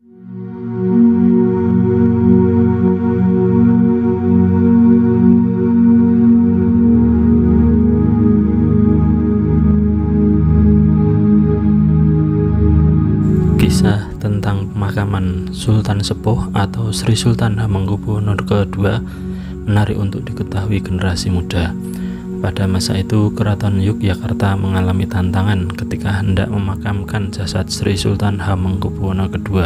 Kisah tentang pemakaman Sultan Sepuh atau Sri Sultan Hamengkubuwono II menarik untuk diketahui generasi muda. Pada masa itu, Keraton Yogyakarta mengalami tantangan ketika hendak memakamkan jasad Sri Sultan Hamengkubuwono II,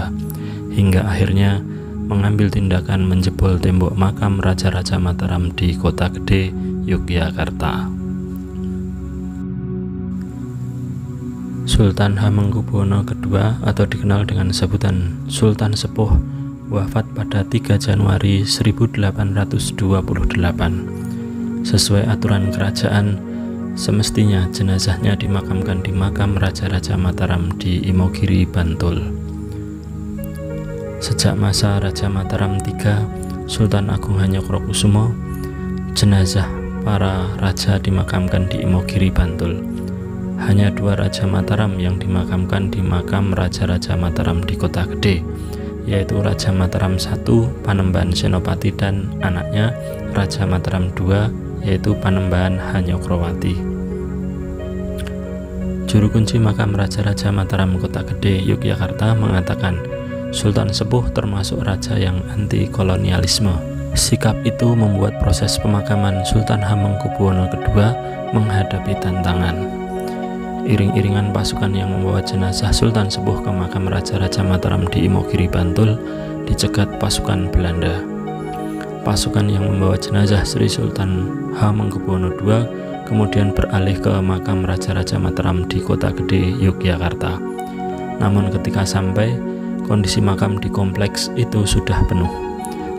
hingga akhirnya mengambil tindakan menjebol tembok makam Raja-Raja Mataram di Kota Gede, Yogyakarta. Sultan Hamengkubuwono II atau dikenal dengan sebutan Sultan Sepuh wafat pada 3 Januari 1828. Sesuai aturan kerajaan, semestinya jenazahnya dimakamkan di makam Raja-Raja Mataram di Imogiri, Bantul. Sejak masa Raja Mataram III, Sultan Agung Hanyokrokusumo, jenazah para raja dimakamkan di Imogiri, Bantul. Hanya 2 Raja Mataram yang dimakamkan di makam Raja-Raja Mataram di Kota Gede, yaitu Raja Mataram I, Panembahan Senopati, dan anaknya Raja Mataram II, yaitu Panembahan Hanyokrowati. Juru kunci makam Raja-Raja Mataram Kota Gede, Yogyakarta mengatakan, Sultan Sepuh termasuk raja yang anti kolonialisme. Sikap itu membuat proses pemakaman Sultan Hamengkubuwono II menghadapi tantangan. Iring-iringan pasukan yang membawa jenazah Sultan Sepuh ke makam Raja-Raja Mataram di Imogiri, Bantul dicegat pasukan Belanda. Pasukan yang membawa jenazah Sri Sultan Hamengkubuwono II kemudian beralih ke makam Raja-Raja Mataram di Kota Gede, Yogyakarta. Namun ketika sampai, kondisi makam di kompleks itu sudah penuh.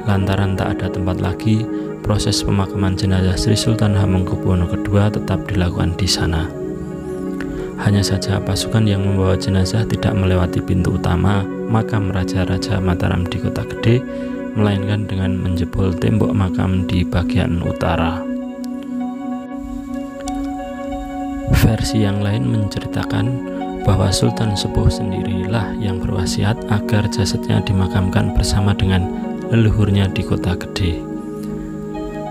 Lantaran tak ada tempat lagi, proses pemakaman jenazah Sri Sultan Hamengkubuwono II tetap dilakukan di sana. Hanya saja pasukan yang membawa jenazah tidak melewati pintu utama makam Raja-Raja Mataram di Kota Gede, melainkan dengan menjebol tembok makam di bagian utara. Versi yang lain menceritakan bahwa Sultan Sepuh sendirilah yang berwasiat agar jasadnya dimakamkan bersama dengan leluhurnya di Kota Gede.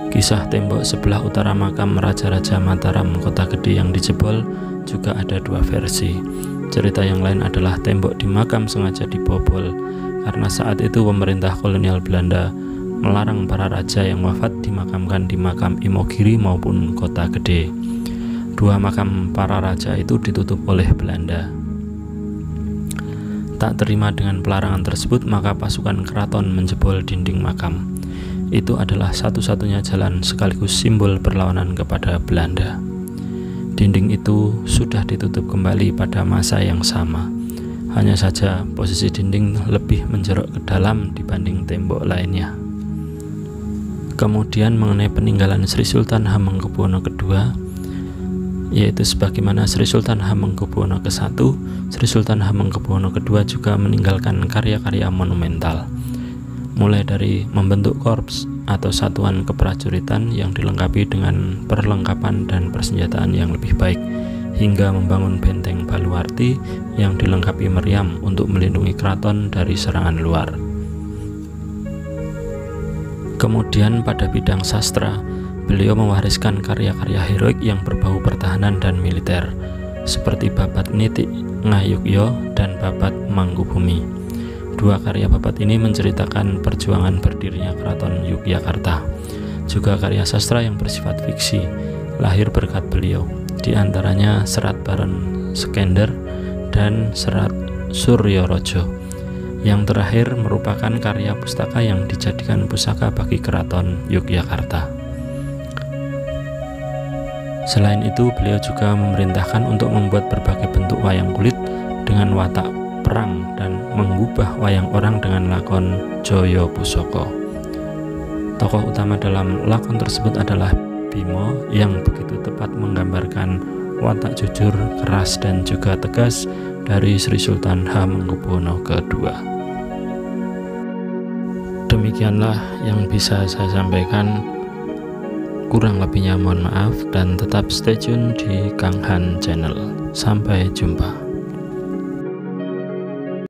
Kisah tembok sebelah utara makam Raja-Raja Mataram Kota Gede yang dijebol juga ada 2 versi. Cerita yang lain adalah tembok di makam sengaja dibobol karena saat itu pemerintah kolonial Belanda melarang para raja yang wafat dimakamkan di makam Imogiri maupun Kota Gede. 2 makam para raja itu ditutup oleh Belanda. Tak terima dengan pelarangan tersebut, maka pasukan keraton menjebol dinding makam. Itu adalah satu-satunya jalan sekaligus simbol perlawanan kepada Belanda. Dinding itu sudah ditutup kembali pada masa yang sama. Hanya saja posisi dinding lebih menjerok ke dalam dibanding tembok lainnya. Kemudian mengenai peninggalan Sri Sultan Hamengkubuwono II, yaitu sebagaimana Sri Sultan Hamengkubuwono I, Sri Sultan Hamengkubuwono II juga meninggalkan karya-karya monumental, mulai dari membentuk korps atau satuan keprajuritan yang dilengkapi dengan perlengkapan dan persenjataan yang lebih baik, hingga membangun benteng Baluarti yang dilengkapi meriam untuk melindungi keraton dari serangan luar. Kemudian pada bidang sastra, beliau mewariskan karya-karya heroik yang berbau pertahanan dan militer, seperti Babad Nitik Ngayugya dan Babad Mangkubumi. 2 karya Babad ini menceritakan perjuangan berdirinya Keraton Yogyakarta. Juga karya sastra yang bersifat fiksi lahir berkat beliau, di antaranya Serat Baron Skender dan Serat Suryorojo. Yang terakhir merupakan karya pustaka yang dijadikan pusaka bagi Keraton Yogyakarta. Selain itu, beliau juga memerintahkan untuk membuat berbagai bentuk wayang kulit dengan watak perang dan mengubah wayang orang dengan lakon Joyo Pusoko. Tokoh utama dalam lakon tersebut adalah Bimo yang begitu tepat menggambarkan watak jujur, keras, dan juga tegas dari Sri Sultan Hamengkubuwono II. Demikianlah yang bisa saya sampaikan. Kurang lebihnya mohon maaf dan tetap stay tune di Kang Han Channel. Sampai jumpa.